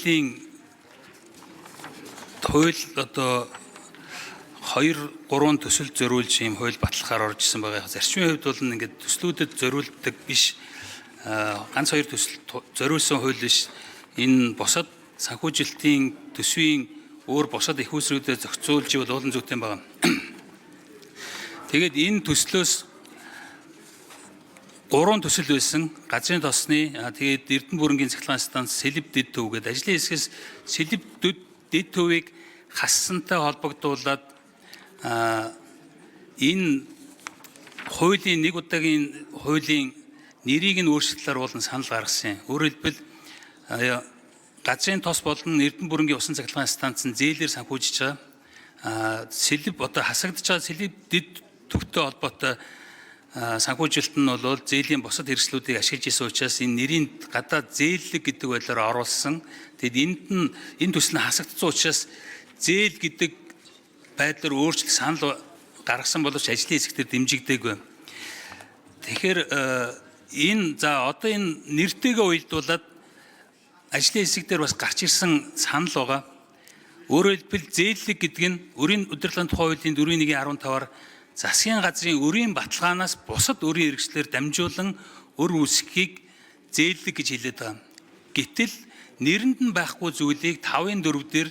хуулийн хууль одоо 2-3 төсөл зориулж ийм хууль баталгаар орж исэн байгаа. Зарчмын хувьд бол ингээд төслүүдэд зориулдаг биш. Ганц 2 төсөл зориулсан хууль биш. Энэ босод санхүүжилтийн төсвийн өөр босод их үүсрүүдэд зохицуулж бол олон зүйтэй байгаа. Тэгээд энэ төслөөс 3 төсөл байсан. Газрын тосны тэгээд Эрдэнэ бүрэнгийн цахилгаан станц сэлб дэд төв гэдэг ажлын хэсгээс сэлб дэд төвийг хассантай холбогдуулаад энэ хуулийн нэг удаагийн хуулийн нэрийг нь өөрчлөлтөөр болон санал гаргасан. Өөрөөр хэлбэл газрын тос болон Эрдэнэ бүрэнгийн усан цахилгаан станц нь зээлээр санхүүжиж байгаа. Сэлб одоо хасагдж байгаа сэлб дэд төвтэй холбоотой санхүүжилт нь бол зээлийн босод хэрэгслүүдийг ашиглаж исэн учраас энэ нэрийн гадаад зээллэг гэдэг байдлаар оруулсан. Тэгэд энэ төсөл нь хасагдсан учраас зээл гэдэг байдлаар өөрчлөлт санал гаргасан боловч ажлын хэсгээр дэмжигдээгүй. Тэгэхээр одоо энэ нэртэйгээ уялдуулаад ажлын хэсэг дээр бас гарч ирсэн санал байгаа. Өөрөөр хэлбэл зээллэг гэдэг нь өрийн удирдлагын тухай хуулийн 4.1.15-аар засгийн газрын өрийн баталгаанаас бусад өрийн хэрэгслээр дамжуулан өр үүсгэхийг зээллэг гэж хэлээд байгаа. Гэтэл нэрэнд нь байхгүй зүйлийг 5-4 дээр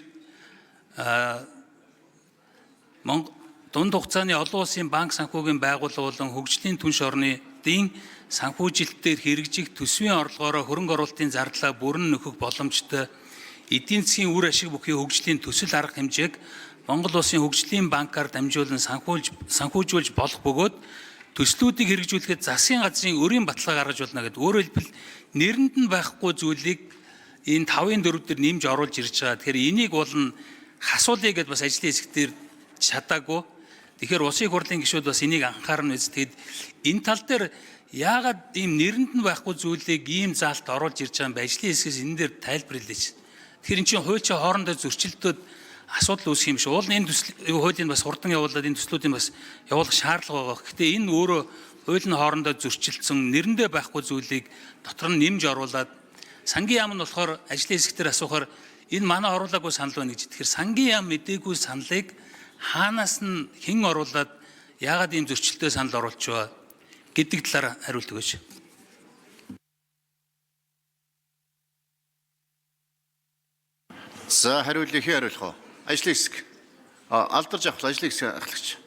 дунд хугацааны олон улсын банк санхүүгийн байгууллага болон хөгжлийн түнш орнуудын санхүүжилтээр хэрэгжих төсвийн орлогоороо хөрөнгө оруулалтын зардлаа бүрэн нөхөх боломжтой эдийн засгийн үр ашиг бүхий хөгжлийн төсөл арга хэмжээг Монгол улсын хөгжлийн банкаар дамжуулан санхүүжүүлж болох бөгөөд төслүүдийг хэрэгжүүлэхэд засгийн газрын өрийн баталгаа гаргаж болно гэдэг. Өөрөөр хэлбэл нэрэнд нь байхгүй зүйлийг энэ 5-4 дээр нэмж оруулж ирж байгаа. Тэгэхээр энийг бол хасуулъя гэдээ бас ажлын хэсгээр чадаагүй. Тэгэхээр улсын хурлын гишүүд бас энийг анхаарна биз. Тэгэд энэ тал дээр яагаад ийм нэрэнд нь байхгүй зүйлийг ийм заалт оруулж ирж байгаа юм бэ? Ажлын хэсгээс энэ дээр тайлбарлаж. Тэгэхээр эн чинь хуулийн хоорондоо зөрчилдөд асуудал үүсэх юм шиг. Уул энэ хуулийн бас хурдан явуулаад энэ төслүүдийн бас явуулах шаардлага байгаа. Гэхдээ энэ өөрөө хуулийн хоорондоо зөрчилдсөн нэрэндээ байхгүй зүйлийг дотор нь нэмж оруулаад сангийн яам нь болохоор ажлын хэсгээр асуухаар энэ манай оруулаагүй санал байна гэж. Тэгэхээр сангийн яам мэдээгүй саналыг хаанаас нь хэн оруулаад яагаад ийм зөрчилтэй санал оруулж байгаа гэдэг талаар хариулт өгөөч. За хариулъя хариулах уу? Ажлын хэсэг. Алдарж авах ажлын хэсэг ахлагч.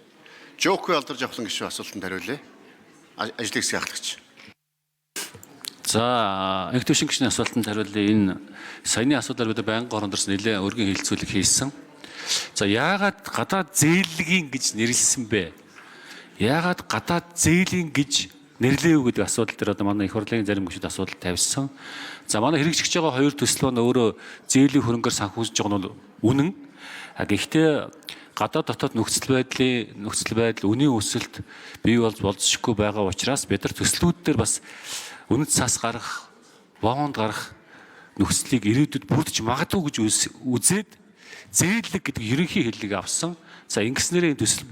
Жокгүй алдарж авах гişүү асуултанд хариулъя. Ажлын хэсэг ахлагч. За их төвшин гişний асуултанд хариулъя. Энэ саяны асуудлаар бид байнгын орондорс нэлээд өргөн хилцүүлэг хийсэн. За яагаад гадаад зээллэгийн гэж нэрлсэн бэ? Яагаад гадаад зээлийн гэж нэрлэв гэдэг асуудал дээр одоо манай их хурлын зарим гишүүд асуудал тавьсан. За манай хэрэгжиж байгаа 2 төсөл нь өөрөө зээлийн хөрөнгөөр санхүүжиж байгаа нь бол үнэн. Гэхдээ гадаад дотоод нөхцөл байдал үнийн өсөлт бий болж болзошгүй байгаа учраас бид нар төслүүд дээр бас үнэт цас гарах, бонд гарах нөхцөлийг ирээдүйд бүрдэж магадгүй гэж үзээд зээллэг гэдэг ерөнхий хэллэг авсан. За ингэснээр энэ төсөл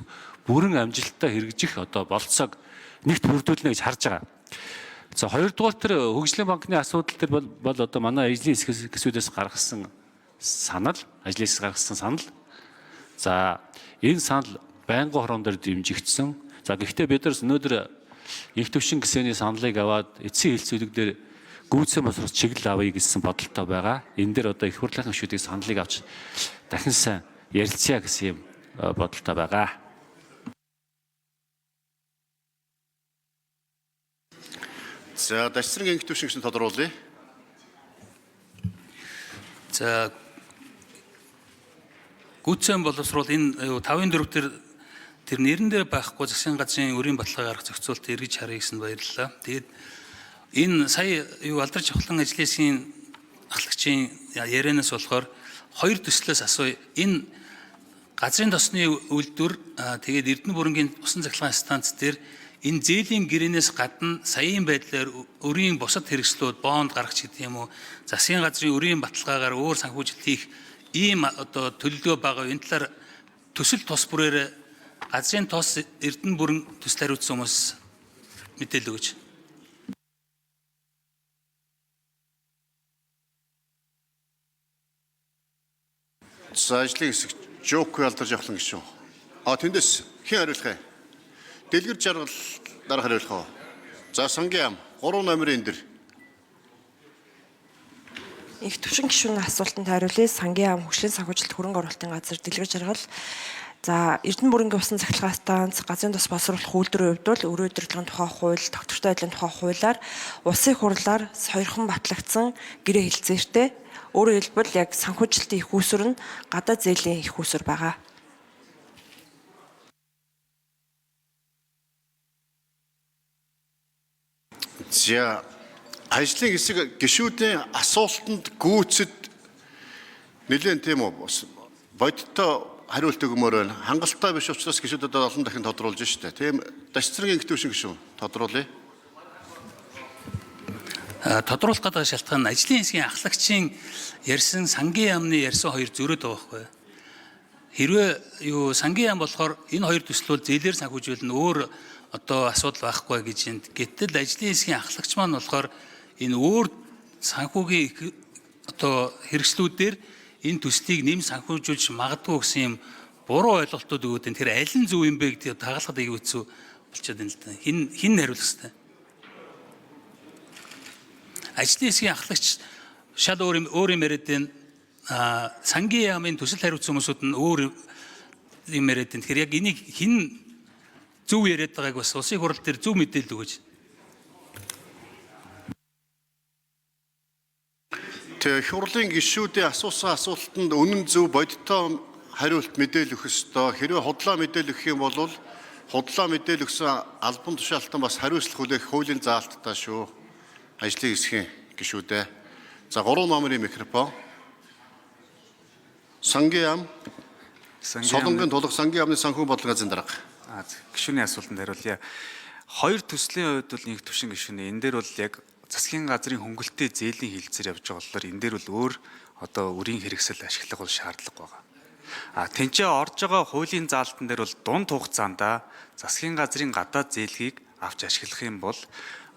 бүрэн амжилттай хэрэгжих одоо болцоог нэгт бүрдүүлнэ гэж харж байгаа. За хоёрдугаар тэр хөгжлийн банкны асуудал дээр бол одоо манай ажлын хэсгүүдээс гаргасан санал, ажлын хэсгээс гаргасан санал. За энэ санал байнгын хорон дээр дэмжигдсэн. За гэхдээ бид нар өнөөдөр их төвшин гисэний саналыг аваад эцсийн хэлцүүлэг дээр гүйцэн босрох чиглэл авъя гэсэн бодолтой байгаа. Энэ дээр одоо их хурлын гишүүдийн саналыг авч дахин сайн ярилцъя гэсэн юм бодолтой байгаа. За дашцэргийн их төвшин гишүүн тодруулъя. За гүйцэн боловсруул энэ 5-4 тэр нэрэн дээр байхгүй засгийн газрын өрийн баталгаа гаргах зохицуулт эргэж харъя гэсэн баярлалаа. Тэгээд энэ сая алдарч авахлан ажлын хэсгийн ахлагчийн ярианаас болохоор 2 төслөөс асууя. Энэ газрын тосны үйлдвэр тэгээд Эрдэнэ бүрэнгийн усан цахилгаан станц дээр энэ зээлийн гэрээнээс гадна саяын байдлаар өрийн бусад хэрэгслүүд бонд гаргах гэдэг юм уу? Засгийн газрын өрийн баталгаагаар өөр санхүүжилт хийх ийм одоо төлөвлөгөө байгаа. Энэ талаар төсөл тус бүрээр газрын тос Эрдэнэ бүрэн төсөл хариуцсан хүмүүс мэдээлэл өгөөч. За ажлын хэсэг Жокгүй алдарч явахлан гишүүн. Тэндээс хэн хариулах вэ? Дэлгэр жаргал дараа хариулах уу? За сангийн ам 3 номерын дээр. Их төвшин гишүүний асуултанд хариулъя. Сангийн ам хөгжлийн санхүүжилт хөрөнгө оруулалтын газар дэлгэр жаргал. За Эрдэнэ бүрэнгийн усан цахилгаан станц, газрын тос боловсруулах үйлдвэрийн хувьд бол өрөө удирдлагын тухай хууль, тогтвортой байдлын тухай хуулиар улсын хурлаар хоёрхан батлагдсан гэрээ хэлцээртэй. Өөрөөр хэлбэл яг санхүүжилтийн их үүсвэр нь гадаад зээлийн их үүсвэр байгаа. За ажлын хэсэг гишүүдийн асуултанд гүйцэд нэлээд тийм үү бодиттой хариулт өгмөр байна. Хангалттай биш учраас гишүүдэд олон дахин тодруулж штэ. Тийм дашцэргийн төвшин гишүүн тодруулъя. Тодруулах гэдэг шалтгаан нь ажлын хэсгийн ахлагчийн ярьсан сангийн яамны ярьсан хоёр зөрөөд байгаа байхгүй. Хэрвээ юу сангийн яам болохоор энэ хоёр төслөл зээлээр санхүүжүүлнэ өөр одоо асуудал байхгүй гэж энд. Гэтэл ажлын хэсгийн ахлагч маань болохоор энэ өөр санхүүгийн одоо хэрэгслүүдээр энэ төслийг нэм санхүүжүүлж магадгүй гэсэн юм буруу ойлголтууд өгөөд энэ. Тэгэхээр аль нь зөв юм бэ гэдэг тагалахад аягүй хэцүү болчиход байна л да. Хин хариулах хэрэгтэй. Ажлын хэсгийн ахлагч шал өөр юм яриад байна. Сангийн яамын төсөл хариуцсан хүмүүсүүд нь өөр юм яриад байна. Тэгэхээр яг энийг хин зөв яриад байгааг бас улсын хурал дээр зөв мэдээлэл өгөөч. Тэгээ хурлын гишүүдийн асуусан асуултанд үнэн зөв бодиттой хариулт мэдээлэл өгөх ёстой. Хэрвээ худлаа мэдээлэл өгөх юм бол худлаа мэдээлэл өгсөн албан тушаалтан бас хариуцлах хүлээх хуулийн заалттай шүү. Ажлын хэсгийн гишүүдээ. За 3 номерын микрофон. Сангийн ам. Солонгийн тулах сангийн амны санхүү бодлогын зэн дарга. Гишүүний асуултанд хариулъя. Хоёр төслийн хувьд бол нэг төвшин гишүүний. Энэ дээр бол яг засгийн газрын хөнгөлтэй зээлийн хилцээр явж байгаа болохоор энэ дээр бол өөр одоо үрийн хэрэгсэл ашиглах бол шаардлага байгаа. Тэнцээ орж байгаа хуулийн заалтан дээр бол дунд хугацаанд засгийн газрын гадаад зээлхийг авч ашиглах юм бол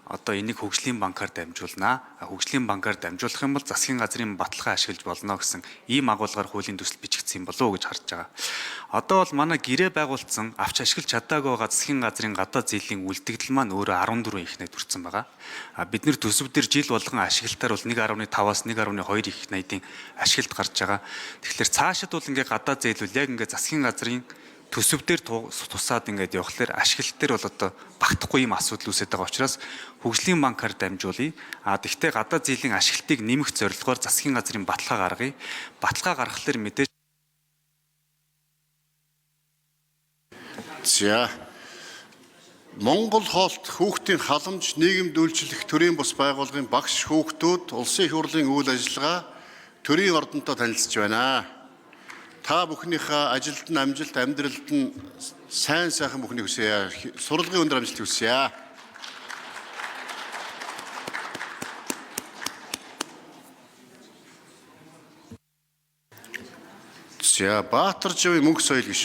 одоо энийг хөгжлийн банкар дамжуулнаа. Хөгжлийн банкар дамжуулах юм бол засгийн газрын баталгаа ашиглаж болно гэсэн ийм агуулгаар хуулийн төсөл бичигдсэн юм болов уу гэж харж байгаа. Одоо бол манай гэрээ байгуулсан авч ашиглаж чадаагүй байгаа засгийн газрын гадаад зээлийн үлдэгдэл маань өөрөө 14 их найд хүрсэн байгаа. Бид нэр төсөв дээр жил болгон ашиглалтаар бол 1.5-аас 1.2 их найдын ашиглалт гарч байгаа. Тэгэхээр цаашид бол ингээ гадаад зээлүүл яг ингээ засгийн газрын төсөв дээр тусаад ингээд явхлаар ашиглалт дээр бол одоо багтахгүй юм асуудал үүсэж байгаа учраас хөгжлийн банкар дамжуулъя. Тэгвэл гадаад зээлийн ашиглалтыг нэмэх зорилгоор засгийн газрын баталгаа гаргая. Баталгаа гаргахлаар мэдээж За Монгол хоолт хүүхдийн халамж нийгэмд үйлчлэх төрийн бус байгууллагын багш хүүхдүүд улсын их хурлын үйл ажиллагаа төрийн ордонтой танилцж байна. Та бүхнийхээ ажилд нь амжилт, амьдралд нь сайн сайхан бүхнийг хүсье. Сурлагын өндөр амжилт хүсье. За Баатар Живийн мөнх соёл гишүүн.